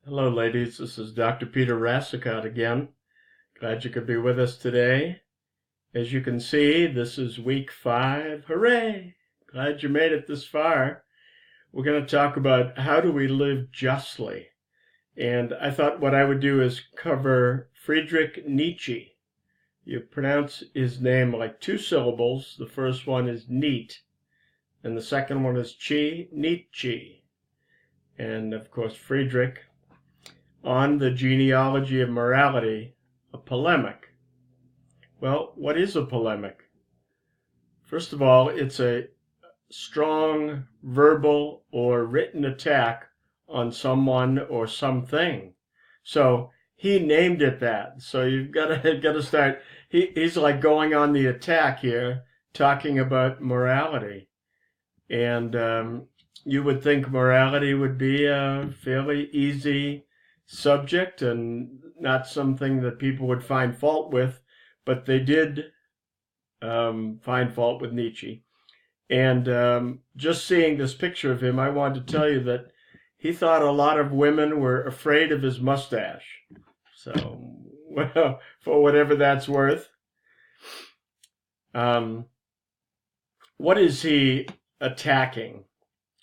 Hello, ladies. This is Dr. Peter Rassicot again. Glad you could be with us today. As you can see, this is week 5. Hooray! Glad you made it this far. We're going to talk about how do we live justly. And I thought what I would do is cover Friedrich Nietzsche. You pronounce his name like 2 syllables. The first one is neat, and the second one is chi, Nietzsche. And of course, Friedrich, on the genealogy of morality, a polemic. Well, what is a polemic? First of all, it's a strong verbal or written attack on someone or something. So he named it that. So you've got to start. He's like going on the attack here, talking about morality, and you would think morality would be a fairly easy subject and not something that people would find fault with, but they did find fault with Nietzsche. And just seeing this picture of him, I wanted to tell you that he thought a lot of women were afraid of his mustache. So, well, for whatever that's worth. What is he attacking?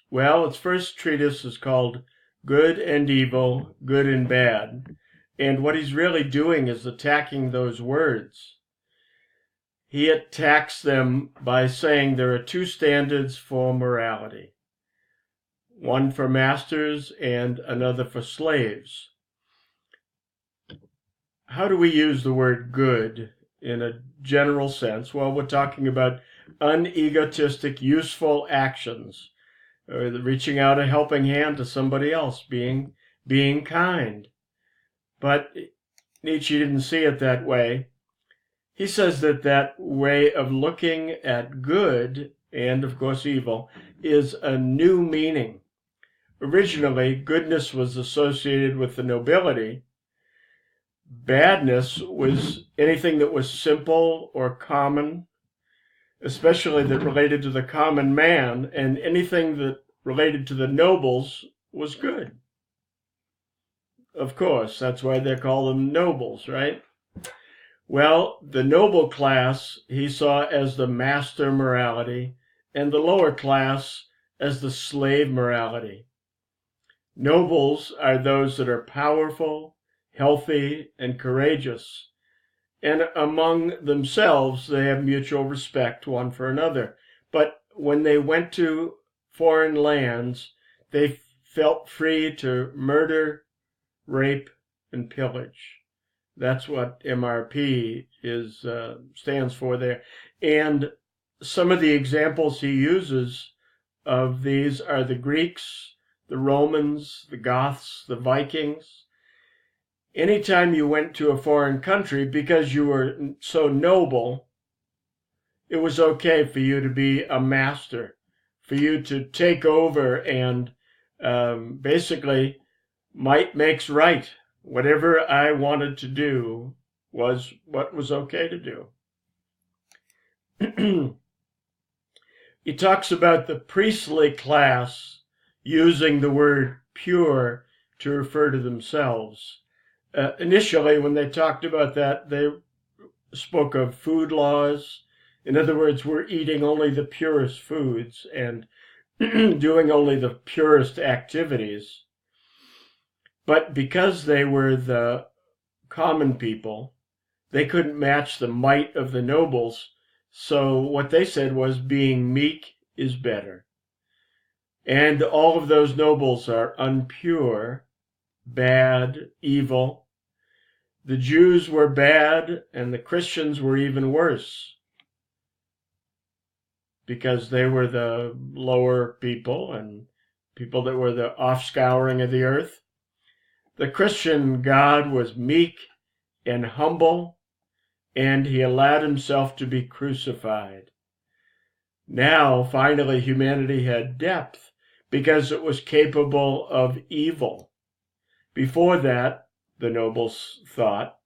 Well, its first treatise is called Good and Evil, Good and Bad. And what he's really doing is attacking those words. He attacks them by saying there are 2 standards for morality, one for masters and another for slaves. How do we use the word good in a general sense? Well, we're talking about unegotistic, useful actions, or reaching out a helping hand to somebody else, being kind. But Nietzsche didn't see it that way. He says that way of looking at good, and of course evil, is a new meaning. Originally, goodness was associated with the nobility. Badness was anything that was simple or common, especially that related to the common man, and anything that related to the nobles was good. Of course, that's why they call them nobles, right? Well, the noble class he saw as the master morality, and the lower class as the slave morality. Nobles are those that are powerful, healthy, and courageous. And among themselves, they have mutual respect one for another. But when they went to foreign lands, they felt free to murder, rape, and pillage. That's what MRP stands for there. And some of the examples he uses of these are the Greeks, the Romans, the Goths, the Vikings. Anytime you went to a foreign country, because you were so noble, it was okay for you to be a master, for you to take over and basically might makes right. Whatever I wanted to do was what was okay to do. He talks about the priestly class using the word pure to refer to themselves. Initially, when they talked about that, they spoke of food laws. In other words, we're eating only the purest foods and doing only the purest activities. But because they were the common people, they couldn't match the might of the nobles. So what they said was being meek is better. And all of those nobles are unpure, bad, evil. The Jews were bad, and the Christians were even worse, because they were the lower people and people that were the offscouring of the earth. The Christian God was meek and humble, and he allowed himself to be crucified. Now, finally, humanity had depth because it was capable of evil. Before that, the nobles thought,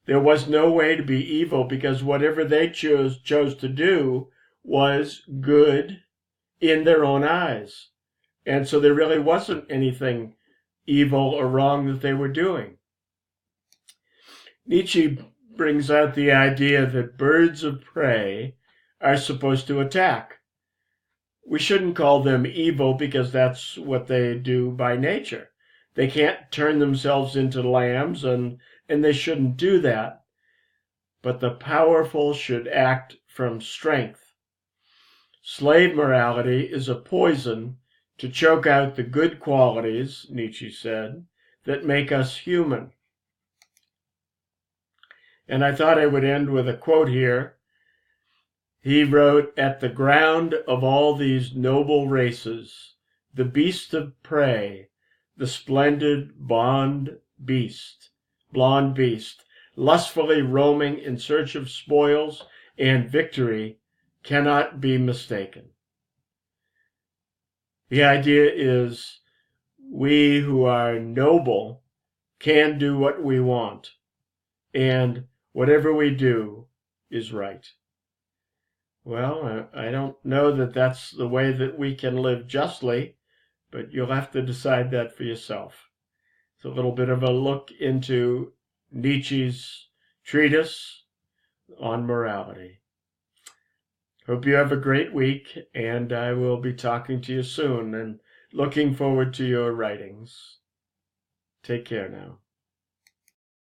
there was no way to be evil because whatever they chose to do was good in their own eyes. And so there really wasn't anything evil or wrong that they were doing. Nietzsche brings out the idea that birds of prey are supposed to attack. We shouldn't call them evil because that's what they do by nature. They can't turn themselves into lambs, and they shouldn't do that. But the powerful should act from strength. Slave morality is a poison to choke out the good qualities, Nietzsche said, that make us human. And I thought I would end with a quote here. He wrote, "At the ground of all these noble races, the beast of prey, the splendid blonde beast, lustfully roaming in search of spoils and victory, cannot be mistaken." The idea is we who are noble can do what we want, and whatever we do is right. Well, I don't know that that's the way that we can live justly, but you'll have to decide that for yourself. It's a little bit of a look into Nietzsche's treatise on morality. Hope you have a great week, and I will be talking to you soon and looking forward to your writings. Take care now.